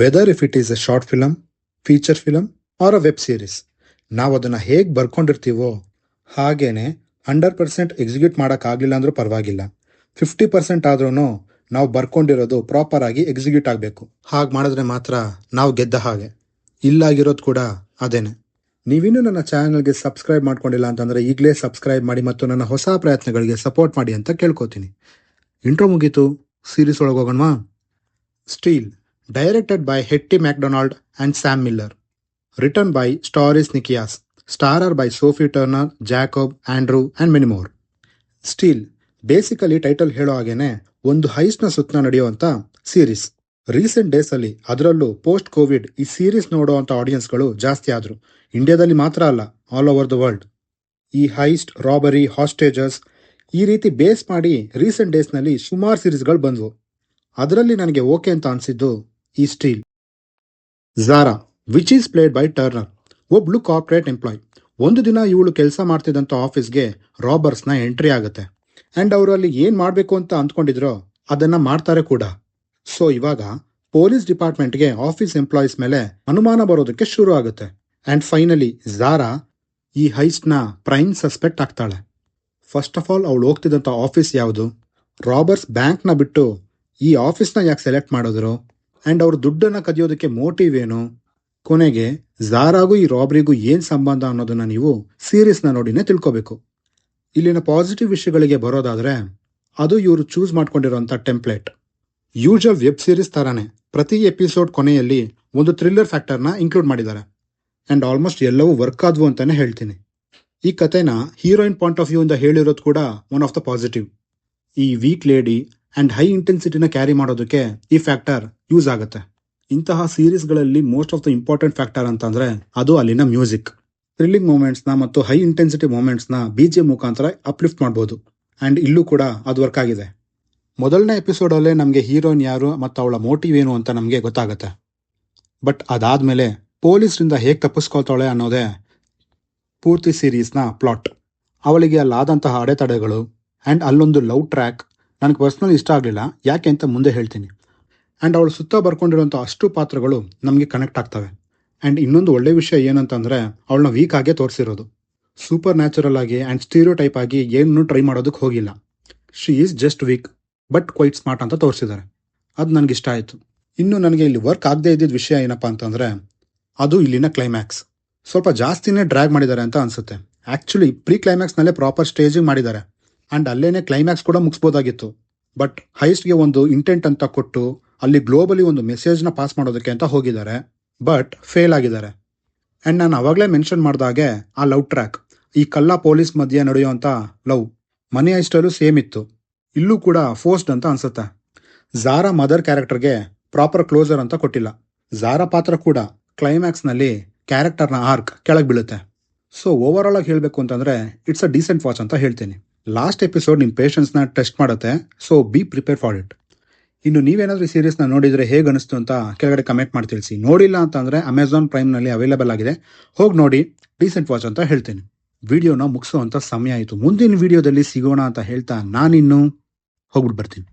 Weather if it is a short film, feature film or a web series, ನಾವು ಅದನ್ನು ಹೇಗೆ ಬರ್ಕೊಂಡಿರ್ತೀವೋ ಹಾಗೇನೆ 100% execute ಮಾಡೋಕ್ಕಾಗಲಿಲ್ಲ ಅಂದರೂ ಪರವಾಗಿಲ್ಲ. 50% ಆದ್ರೂ ನಾವು ಬರ್ಕೊಂಡಿರೋದು ಪ್ರಾಪರ್ ಆಗಿ ಎಕ್ಸಿಕ್ಯೂಟ್ ಆಗಬೇಕು. ಹಾಗೆ ಮಾಡಿದ್ರೆ ಮಾತ್ರ ನಾವು ಗೆದ್ದ ಹಾಗೆ. ಇಲ್ಲಾಗಿರೋದು ಕೂಡ ಅದೇನೆ. ನೀವಿನ್ನೂ ನನ್ನ ಚಾನಲ್ಗೆ ಸಬ್ಸ್ಕ್ರೈಬ್ ಮಾಡ್ಕೊಂಡಿಲ್ಲ ಅಂತಂದರೆ ಈಗಲೇ ಸಬ್ಸ್ಕ್ರೈಬ್ ಮಾಡಿ ಮತ್ತು ನನ್ನ ಹೊಸ ಪ್ರಯತ್ನಗಳಿಗೆ ಸಪೋರ್ಟ್ ಮಾಡಿ ಅಂತ ಕೇಳ್ಕೊತೀನಿ. ಇಂಟ್ರೋ ಮುಗೀತು, ಸೀರೀಸ್ ಒಳಗೆ ಹೋಗೋಣವಾ? Steal, directed by Hetty MacDonald and Sam Miller. Written by Storis Nikias. Starrer by Sophie Turner, Jacob, Andrew and many more. Steel basically title ಹೇಳೋ ಹಾಗೇನೆ ಒಂದು ಹೈಸ್ಟ್ನ ಸುತ್ತ ನಡೆಯುವಂಥ ಸೀರೀಸ್. ರೀಸೆಂಟ್ ಡೇಸಲ್ಲಿ, ಅದರಲ್ಲೂ ಪೋಸ್ಟ್ ಕೋವಿಡ್, ಈ ಸೀರೀಸ್ ನೋಡುವಂಥ ಆಡಿಯನ್ಸ್ಗಳು ಜಾಸ್ತಿ ಆದರು. ಇಂಡಿಯಾದಲ್ಲಿ ಮಾತ್ರ ಅಲ್ಲ, ಆಲ್ ಓವರ್ ದ ವರ್ಲ್ಡ್. ಈ ಹೈಸ್ಟ್, ರಾಬರಿ, ಹಾಸ್ಟೇಜಸ್ ಈ ರೀತಿ ಬೇಸ್ ಮಾಡಿ ರೀಸೆಂಟ್ ಡೇಸ್ನಲ್ಲಿ ಸುಮಾರು ಸೀರೀಸ್ಗಳು ಬಂದವು. ಅದರಲ್ಲಿ ನನಗೆ ಓಕೆ ಅಂತ ಅನಿಸಿದ್ದು ಈ steel. Zara, which is played by turner, ಒಬ್ಳು ಕಾರ್ಪೊರೇಟ್ ಎಂಪ್ಲಾಯ್. ಒಂದು ದಿನ ಇವಳು ಕೆಲಸ ಮಾಡ್ತಿದ್ದಂಥ ಆಫೀಸ್ಗೆ ರಾಬರ್ಸ್ನ ಎಂಟ್ರಿ ಆಗುತ್ತೆ. ಆ್ಯಂಡ್ ಅವರು ಅಲ್ಲಿ ಏನು ಮಾಡಬೇಕು ಅಂತ ಅಂದ್ಕೊಂಡಿದ್ರೋ ಅದನ್ನು ಮಾಡ್ತಾರೆ ಕೂಡ. ಸೊ ಇವಾಗ ಪೊಲೀಸ್ ಡಿಪಾರ್ಟ್ಮೆಂಟ್ಗೆ ಆಫೀಸ್ ಎಂಪ್ಲಾಯೀಸ್ ಮೇಲೆ ಅನುಮಾನ ಬರೋದಕ್ಕೆ ಶುರು ಆಗುತ್ತೆ. ಆ್ಯಂಡ್ ಫೈನಲಿ ಝಾರಾ ಈ ಹೈಸ್ಟ್ನ ಪ್ರೈಮ್ ಸಸ್ಪೆಕ್ಟ್ ಆಗ್ತಾಳೆ. ಫಸ್ಟ್ ಆಫ್ ಆಲ್ ಅವಳು ಹೋಗ್ತಿದ್ದಂಥ ಆಫೀಸ್ ಯಾವುದು, ರಾಬರ್ಸ್ ಬ್ಯಾಂಕ್ನ ಬಿಟ್ಟು ಈ ಆಫೀಸ್ನ ಯಾಕೆ ಸೆಲೆಕ್ಟ್ ಮಾಡಿದ್ರು, ಆ್ಯಂಡ್ ಅವ್ರ ದುಡ್ಡನ್ನು ಕದಿಯೋದಕ್ಕೆ ಮೋಟಿವ್ ಏನು, ಕೊನೆಗೆ ಝಾರಾಗೂ ಈ ರಾಬ್ರಿಗೂ ಏನು ಸಂಬಂಧ ಅನ್ನೋದನ್ನ ನೀವು ಸೀರೀಸ್ನ ನೋಡಿನೇ ತಿಳ್ಕೊಬೇಕು. ಇಲ್ಲಿನ ಪಾಸಿಟಿವ್ ವಿಷಯಗಳಿಗೆ ಬರೋದಾದರೆ ಅದು ಇವರು ಚೂಸ್ ಮಾಡ್ಕೊಂಡಿರೋಂಥ ಟೆಂಪ್ಲೇಟ್. ಯೂಶುವಲ್ ವೆಬ್ ಸೀರೀಸ್ ಥರನೇ ಪ್ರತಿ ಎಪಿಸೋಡ್ ಕೊನೆಯಲ್ಲಿ ಒಂದು ಥ್ರಿಲ್ಲರ್ ಫ್ಯಾಕ್ಟರ್ನ ಇನ್ಕ್ಲೂಡ್ ಮಾಡಿದ್ದಾರೆ. ಆ್ಯಂಡ್ ಆಲ್ಮೋಸ್ಟ್ ಎಲ್ಲವೂ ವರ್ಕ್ ಆದ್ವು ಅಂತಲೇ ಹೇಳ್ತೀನಿ. ಈ ಕಥೆನ ಹೀರೋಯಿನ್ ಪಾಯಿಂಟ್ ಆಫ್ ವ್ಯೂ ಇಂದ ಹೇಳಿರೋದು ಕೂಡ ಒನ್ ಆಫ್ ದ ಪಾಸಿಟಿವ್. ಈ ವೀಕ್ ಲೇಡಿ ಆ್ಯಂಡ್ ಹೈ ಇಂಟೆನ್ಸಿಟಿನ ಕ್ಯಾರಿ ಮಾಡೋದಕ್ಕೆ ಈ ಫ್ಯಾಕ್ಟರ್ ಯೂಸ್ ಆಗುತ್ತೆ. ಇಂತಹ ಸೀರೀಸ್ಗಳಲ್ಲಿ most of the important factor ಅಂತಂದರೆ ಅದು ಅಲ್ಲಿನ ಮ್ಯೂಸಿಕ್. ಥ್ರಿಲ್ಲಿಂಗ್ ಮೂಮೆಂಟ್ಸ್ನ ಮತ್ತು ಹೈ ಇಂಟೆನ್ಸಿಟಿ ಮೂಮೆಂಟ್ಸ್ನ BGM ಮುಖಾಂತರ ಅಪ್ಲಿಫ್ಟ್ ಮಾಡ್ಬೋದು. ಆ್ಯಂಡ್ ಇಲ್ಲೂ ಕೂಡ ಅದು ವರ್ಕ್ ಆಗಿದೆ. ಮೊದಲನೇ ಎಪಿಸೋಡಲ್ಲೇ ನಮಗೆ ಹೀರೋಯಿನ್ ಯಾರು ಮತ್ತು ಅವಳ ಮೋಟಿವ್ ಏನು ಅಂತ ನಮಗೆ ಗೊತ್ತಾಗುತ್ತೆ. ಬಟ್ ಅದಾದಮೇಲೆ ಪೊಲೀಸರಿಂದ ಹೇಗೆ ತಪ್ಪಿಸ್ಕೊಳ್ತಾಳೆ ಅನ್ನೋದೇ ಪೂರ್ತಿ ಸೀರೀಸ್ನ ಪ್ಲಾಟ್. ಅವಳಿಗೆ ಅಲ್ಲಾದಂತಹ ಅಡೆತಡೆಗಳು ಆ್ಯಂಡ್ ಅಲ್ಲೊಂದು ಲವ್ ಟ್ರ್ಯಾಕ್ ನನಗೆ ಪರ್ಸ್ನಲಿ ಇಷ್ಟ ಆಗಲಿಲ್ಲ, ಯಾಕೆ ಅಂತ ಮುಂದೆ ಹೇಳ್ತೀನಿ. ಆ್ಯಂಡ್ ಅವಳು ಸುತ್ತ ಬರ್ಕೊಂಡಿರೋಂಥ ಅಷ್ಟು ಪಾತ್ರಗಳು ನಮಗೆ ಕನೆಕ್ಟ್ ಆಗ್ತವೆ. ಆ್ಯಂಡ್ ಇನ್ನೊಂದು ಒಳ್ಳೆ ವಿಷಯ ಏನಂತಂದರೆ ಅವಳನ್ನ ವೀಕ್ ಆಗೇ ತೋರಿಸಿರೋದು. ಸೂಪರ್ ನ್ಯಾಚುರಲ್ ಆಗಿ ಆ್ಯಂಡ್ ಸ್ಟೀರಿಯೋ ಟೈಪ್ ಆಗಿ ಏನನ್ನೂ ಟ್ರೈ ಮಾಡೋದಕ್ಕೆ ಹೋಗಿಲ್ಲ. She is just weak but quite smart ಅಂತ ತೋರಿಸಿದ್ದಾರೆ. ಅದು ನನಗಿಷ್ಟ ಆಯಿತು. ಇನ್ನು ನನಗೆ ಇಲ್ಲಿ ವರ್ಕ್ ಆಗದೆ ಇದ್ದಿದ್ದ ವಿಷಯ ಏನಪ್ಪ ಅಂತಂದರೆ ಅದು ಇಲ್ಲಿನ ಕ್ಲೈಮ್ಯಾಕ್ಸ್. ಸ್ವಲ್ಪ ಜಾಸ್ತಿನೇ ಡ್ರ್ಯಾಗ್ ಮಾಡಿದ್ದಾರೆ ಅಂತ ಅನಿಸುತ್ತೆ. ಆ್ಯಕ್ಚುಲಿ ಪ್ರೀ ಕ್ಲೈಮ್ಯಾಕ್ಸ್ನಲ್ಲೇ ಪ್ರಾಪರ್ ಸ್ಟೇಜಿಂಗ್ ಮಾಡಿದ್ದಾರೆ. ಆ್ಯಂಡ್ ಅಲ್ಲೇನೆ ಕ್ಲೈಮ್ಯಾಕ್ಸ್ ಕೂಡ ಮುಗಿಸ್ಬೋದಾಗಿತ್ತು. ಬಟ್ ಹೈಸ್ಟ್ಗೆ ಒಂದು ಇಂಟೆಂಟ್ ಅಂತ ಕೊಟ್ಟು ಅಲ್ಲಿ ಗ್ಲೋಬಲಿ ಒಂದು ಮೆಸೇಜ್ನ ಪಾಸ್ ಮಾಡೋದಕ್ಕೆ ಅಂತ ಹೋಗಿದ್ದಾರೆ, ಬಟ್ ಫೇಲ್ ಆಗಿದ್ದಾರೆ. ಆ್ಯಂಡ್ ನಾನು ಅವಾಗಲೇ ಮೆನ್ಷನ್ ಮಾಡಿದಾಗೆ ಆ ಲವ್ ಟ್ರ್ಯಾಕ್, ಈ ಕಲ್ಲ ಪೊಲೀಸ್ ಮಧ್ಯೆ ನಡೆಯುವಂಥ ಲವ್ ಮನಿ ಹೈಸ್ಟಲ್ಲೂ ಸೇಮ್ ಇತ್ತು. ಇಲ್ಲೂ ಕೂಡ ಫೋರ್ಸ್ಡ್ ಅಂತ ಅನ್ಸುತ್ತೆ. ಝಾರಾ ಮದರ್ ಕ್ಯಾರೆಕ್ಟರ್ಗೆ ಪ್ರಾಪರ್ ಕ್ಲೋಸರ್ ಅಂತ ಕೊಟ್ಟಿಲ್ಲ. ಝಾರಾ ಪಾತ್ರ ಕೂಡ ಕ್ಲೈಮ್ಯಾಕ್ಸ್ನಲ್ಲಿ ಕ್ಯಾರೆಕ್ಟರ್ನ ಆರ್ಕ್ ಕೆಳಗೆ ಬೀಳುತ್ತೆ. ಸೊ ಓವರ್ ಆಲ್ ಆಗಿ ಹೇಳಬೇಕು ಅಂತಂದರೆ ಇಟ್ಸ್ ಅ ಡೀಸೆಂಟ್ ವಾಚ್ ಅಂತ ಹೇಳ್ತೀನಿ. ಲಾಸ್ಟ್ ಎಪಿಸೋಡ್ ನಿಮ್ಮ ಪೇಷನ್ಸ್ನ ಟೆಸ್ಟ್ ಮಾಡುತ್ತೆ, so B prepare for it. ಇನ್ನು ನೀವೇನಾದರೂ ಈ ಸೀರೀಸ್ನ ನೋಡಿದರೆ ಹೇಗೆ ಅನಿಸ್ತು ಅಂತ ಕೆಳಗಡೆ ಕಮೆಂಟ್ ಮಾಡಿ ತಿಳಿಸಿ. ನೋಡಿಲ್ಲ ಅಂತಂದರೆ ಅಮೆಝಾನ್ ಪ್ರೈಮ್ನಲ್ಲಿ ಅವೈಲೇಬಲ್ ಆಗಿದೆ, ಹೋಗಿ ನೋಡಿ. ಡೀಸೆಂಟ್ ವಾಚ್ ಅಂತ ಹೇಳ್ತೀನಿ. ವಿಡಿಯೋನ ಮುಗಿಸೋವಂಥ ಸಮಯ ಆಯಿತು. ಮುಂದಿನ ವಿಡಿಯೋದಲ್ಲಿ ಸಿಗೋಣ ಅಂತ ಹೇಳ್ತಾ ನಾನಿನ್ನು ಹೋಗ್ಬಿಟ್ಟು ಬರ್ತೀನಿ.